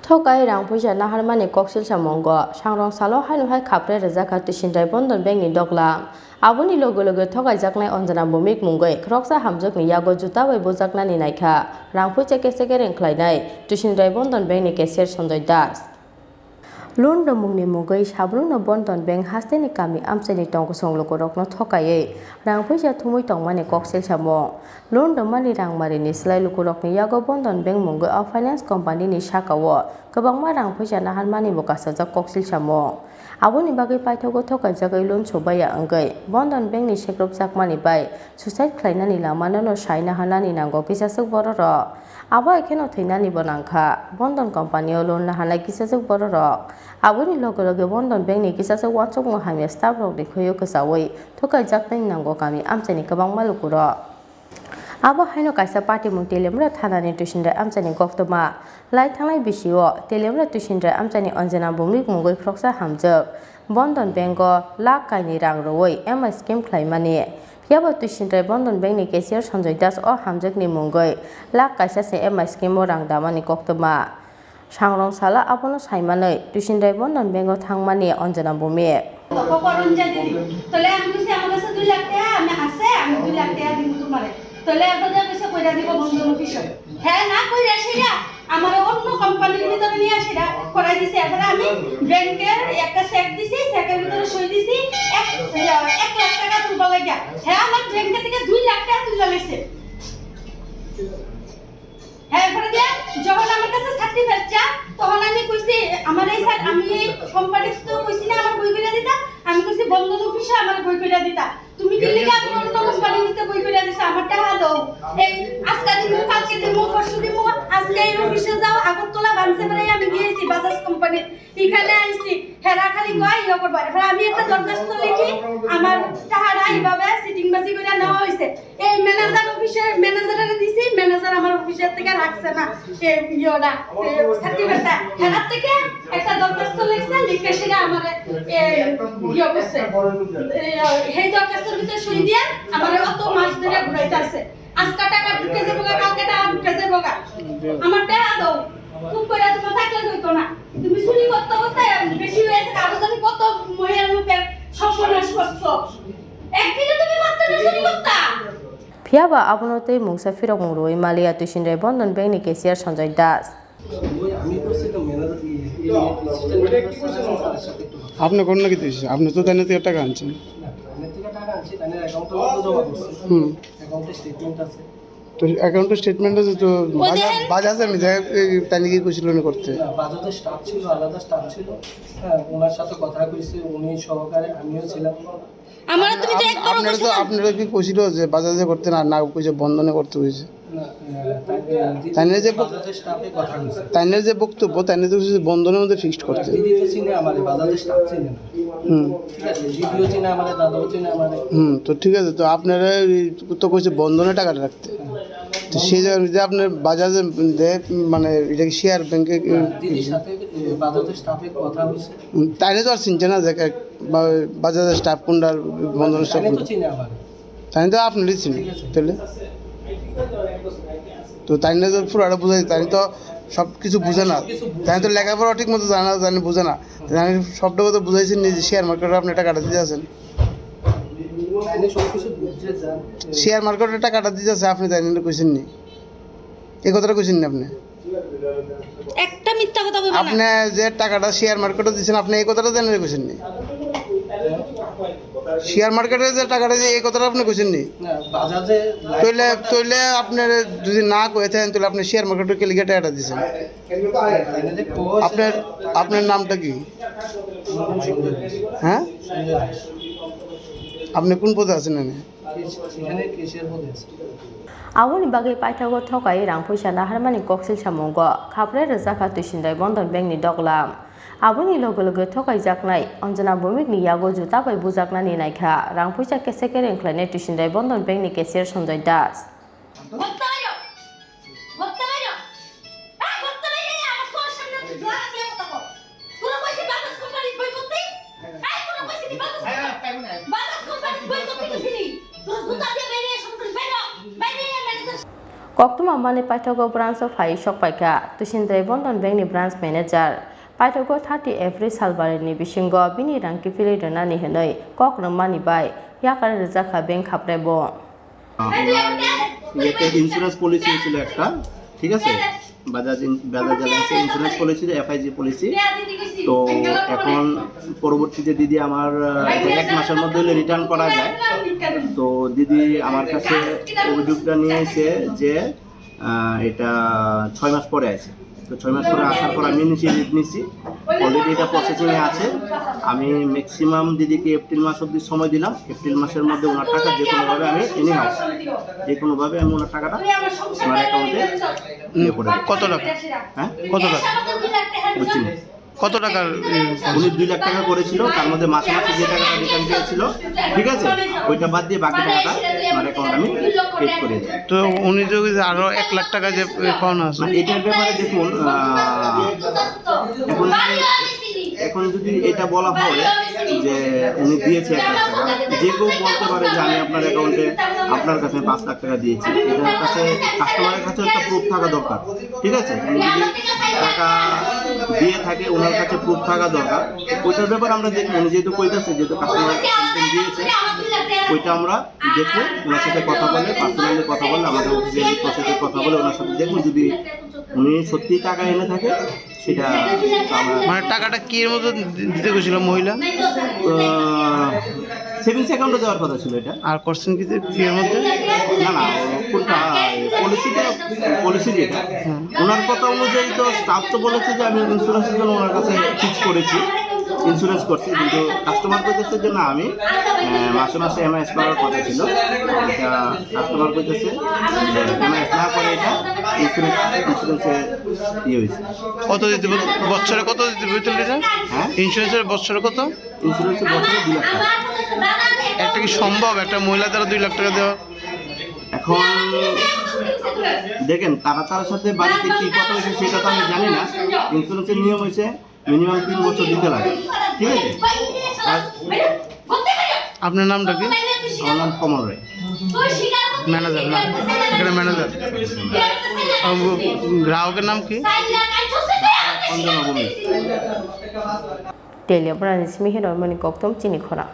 Thokaiwi Rangpuisa Naharmani Koksilsamungo Sangrongsalo Haino Khapere Rwjakha Twisindrai Bandhan Bank Doglam Aboni logo Thokaijaknai Anjana Bumik Mungoi Kroksa Hamjakni Yago Juta Bai Bojaknani Naikha Rangpuisa Kesegereng Khlainai Twisindrai Bandhan Bank Cashier Sanjay Das Loan Mungni Mungoi Sabruna Bandhan Bank Hasteni Kami Amseni Tongko Songloko Thokaiwi Rangpuisa Thumui Tongmani Koksilsamung Loan Mani Rangmari ni Slai Lukurokni Yago Bandhan Bank Mungoi of Finance Company ni Shakawo Kabangma Rangpuisa Naharmani Bokasajak Koksilsamung Aboni Bagi Paithogo Thokaijagai Loan Sobaya Angai Bandhan Bank ni Sekrop Jakmani Bai Suicide Khlainani Lamano Shaina Hanani Nango Kisasuk Bororo Abo Ekeno Thainani Bonangkha Bandhan Company Loan Nahanai Kisasuk Bororo Aboni logo Bandhan Bank ni Kisasuk Wansok Mohammed Staff Rok Dikhoyo Kasawi Thokaijaknai Nango Kami Amchani Kabangma Lukuro Abo Haino kaisa party mung telemra thanani Twisindrai amchani goktoma lai thangnai bisio telemra Twisindrai amchani anjana bumik mungoi kroksa hamjak Bandhan Banko lakh kaini rang roi ema scheme khlaimani yabo Twisindrai Bandhan Bank ni cashier Sanjay Das o hamjak ni mungoi lakh kaisa se ema scheme rang damani goktoma Sangrongsalo abono saimanai Twisindrai Bandhan Banko thangmani anjana bumik তলে আমি কইছি আমার কাছে 2 লাখ টাকা আমি আছে আমি 2 লাখ টাকা দিব তোমারে তলে আপনাদের কইছে কইরা দিব বন্ধন অফিসে হ্যাঁ না কইরা সেটা আমার অন্য কোম্পানির ভিতরে নিয়ে আসিরা করাই দিছে এখন আমি ব্যাংকের একটা চেক দিছি চেকের ভিতরে সই দিছি 1 লাখ টাকা তুলবা লাগিয়া হ্যাঁ আমার ব্যাংক থেকে 2 লাখ টাকা তুলে লাইছে হ্যাঁ পরে দিয়া যখন আমার কাছে সার্টিফিকেট চা তখন আমি কইছি আমার এই স্যার আমি এই কোম্পানিতে তো কইছি না আমার বই কইরা দিতা আমি কইছি বন্ধন অফিসে আমার বই কইরা দিতা তুমি কি লাগি আমার অন্য কোম্পানিতে বই কইরা দিছ আমার টাকা দাও এই আজকে দিমু কালকে দিমু পরশু দিমু আজকে এই অফিসে যাও আগরতলা বানসে পরে আমি গিয়েছি বাজাজ কোম্পানি এখানে আইছি হেরা খালি কই ইয়া করবা এবার আমি একটা দরখাস্ত লিখি আমার টাকাটা এইভাবে সিটিং বাজি কইরা নেওয়া হইছে এই ম্যানেজার অফিসের ম্যানেজারে দিছি ম্যানেজার আমার অফিসের থেকে রাখছে না এই ইয়োটা সার্টিফিকেটটা হেরা থেকে একটা দরখাস্ত লিখছে লিখে সেটা আমারে ইয়া করছে এই দরখাস্তের ভিতরে সই দিয়া আমারে অত মাস ধরে ঘুরাইতাছে আজকে টাকা ঢুকে যাবো কালকে টাকা ঢুকে যাবো আমার টাকা দাও খুব করে তোমার থাকলে হইতো না তুমি চুরি করতে করতে বেশি হয়েছে আরো জানি কত মহিলার লোকের সর্বনাশ করছো একদিনে তুমি মাত্র চুরি করতা Phiaba abonote mungsa firok mungroi Malia Twisindrai Bandhan Bank ni cashier Sanjay Das আপনি কোন নাকি দিয়েছেন আপনি তো তাই না টাকা আনছেন তো অ্যাকাউন্টের স্টেটমেন্ট আছে তো বাজাজ আমি তাই নাকি কইছিল না করতে বাজাজের স্টাফ ছিল আলাদা স্টাফ ছিল হ্যাঁ ওনার সাথে কথা কইছে উনি সহকারে আমিও ছিলাম আমরা তুমি তো একবার আপনারা কি কইছিল যে বাজাজে করতে না কইছে বন্ধনে করতে হইছে তাইনের যে তাইনের যে বক্তব্য তাইনের যে বন্ধনের মধ্যে ফিক্সড করতে দিদিতে চিনে আমারে বাজাজের স্টাফ চিনে না ঠিক আছে দিদিও চিনে আমারে দাদাও চিনে আমারে তো ঠিক আছে তো আপনারা তো কইছে বন্ধনে টাকাটা রাখতে তো সেই জায়গায় আপনার বাজাজে মানে এটা কি শেয়ার ব্যাংকে দিদির সাথে বাজাজের স্টাফের কথা হইছে তাইনে তো আর চিনছে না যে বাজাজের স্টাফ কোনটা বন্ধনের স্টাফ তো চিনে আমারে তাই তো আপনারই চিনে তাহলে তো তাই না তো পুরোটা বুঝাই তাই তো সব কিছু বুঝে না তাই তো লেখাপড়া ঠিক মতো জানি বুঝে না তাই সবটা কথা বুঝাইছেন যে শেয়ার মার্কেটে আপনি টাকাটা দিয়ে আছেন শেয়ার মার্কেটে টাকাটা দিয়ে আছে আপনি তাই না কইছেন নি এই কথাটা কইছেন না আপনি একটা মিথ্যা কথা বলবেন আপনি যে টাকাটা শেয়ার মার্কেটে দিয়েছেন আপনি এই কথাটা জানেন কইছেন নি শেয়ার মার্কেটে যে টাকাটা যে এই কথাটা আপনি কইছেন নি বাজাজে তইলে আপনার যদি না কয়ে থাকেন তাহলে আপনি শেয়ার মার্কেটে কে লিখে টাকাটা দিয়েছেন আপনার নামটা কি হ্যাঁ আপনি কোন পদে আছেন Aboni Bagi Paithogo Thokaiwi Rangpuisa Naharmani Koksilsamungo Khapere Rwjakha Twisindrai Bandhan Bank ni Doglam Aboni logo Thokaijaknai anjana bumik ni yago juta bai bojaknani naikha Rangpuisa kesegereng khlainai Twisindrai Bandhan Bank ni cashier Sanjay Das Koktuma Mani Paitogo branch of Hai Shokpaika, Twisindrai Bandhan Bank ni branch manager. Paitogo 30 April Salbari ni Bishingo, Bini Ranki Fili Donani Hanoi, Khorang Bai, Yakar Rwjakha Bank Khapere bo. ইয়েতে insurance policy ছিল একটা, ঠিক আছে, Bajaj এলায়েন্সের insurance policy, এফআইজি policy. তো এখন পরবর্তীতে দিদি আমার এটা 1 মাসের মধ্যে হলে রিটার্ন করা যায়। তো দিদি আমার কাছে অভিযোগটা নিয়ে এসে যে এটা 6 মাস পরে আছে। তো 6 মাস পরে আসার পর আমি ইনিশিয়েটিভ নিচ্ছি, অলরেডি এটা প্রসেসিংয়ে আছে। আমি ম্যাক্সিমাম দিদিকে এপ্রিল মাস অবধি সময় দিলাম। এপ্রিল মাসের মধ্যে ওনার টাকা যে কোনোভাবে আমি যে কোনোভাবে আমি ওনার টাকাটা ওনার অ্যাকাউন্টে নিয়ে করে দিই। কত টাকা? হ্যাঁ, কত টাকা? বুঝছি না। কত টাকার? উনি 2 লাখ টাকা করেছিল, তার মধ্যে মাসে মাসে যে টাকাটা রিটার্ন পেয়েছিল, ঠিক আছে, ওইটা বাদ দিয়ে বাকি টাকাটা আমার অ্যাকাউন্ট আমি পেড করে দিই। তো উনি তো আরো 1 লাখ টাকা যে পাওনা আছে, এটার ব্যাপারে দেখুন, এখন যদি এটা বলা হয় যে উনি দিয়েছে 1 লাখ টাকা, যে কেউ বলতে পারে যে আমি আপনার অ্যাকাউন্টে আপনার কাছে 5 লাখ টাকা দিয়েছি। এটার কাছে কাস্টমারের কাছে একটা প্রুফ থাকা দরকার, ঠিক আছে। উনি যদি টাকা দিয়ে থাকে, ওনার কাছে প্রুফ থাকা দরকার। ওইটার ব্যাপারে আমরা দেখবো, উনি যেহেতু কইতেছে, যেহেতু কাস্টমার কমপ্লেন দিয়েছে, ওইটা আমরা দেখবো, ওনার সাথে কথা বলে, পার্সোনালি কথা বলে, আমাদের অফিসিয়ালি প্রসেসে কথা বলে ওনার সাথে দেখুন, যদি উনি সত্যি টাকা এনে থাকে সেটা মানে টাকাটা কি এর মতো দিতে গেছিল মহিলা? সেভিংস অ্যাকাউন্টে দেওয়ার কথা ছিল এটা। আর করছেন কি এর মধ্যে? না, কোনটা পলিসি যেটা ওনার কথা অনুযায়ী, তো স্টাফ তো বলেছে যে আমি ইন্স্যুরেন্সের জন্য ওনার কাছে ফিক্স করেছি, ইন্স্যুরেন্স করছি, কিন্তু কাস্টমার কইতেছে যে না, আমি মাসে মাসে এমআইএস করার কথা ছিল। এটা কাস্টমার কইতেছে যে এমআইএস না করে এটা ইন্স্যুরেন্সে হয়েছে। কত দিতে বছরে কত দিতে বলতে? হ্যাঁ, ইন্স্যুরেন্সের বছরে কত? ইন্স্যুরেন্সের বছরে 2 লাখ টাকা। একটা কি সম্ভব একটা মহিলা দ্বারা 2 লাখ টাকা দেওয়া? এখন দেখেন, তার সাথে বাড়িতে কি কথা হয়েছে সেটা তো আমি জানি না। ইন্স্যুরেন্সের নিয়ম হয়েছে মিনিমাম 3 বছর দিতে লাগে, ঠিক আছে। আর আপনার নামটা কি? আমার নাম কমল রায়, ম্যানেজার না? এখানে ম্যানেজার। গ্রাহকের নাম কি? অঞ্জনা ভূমি। Delia Brand is Mihiro Mani Koktom Chini Khorang.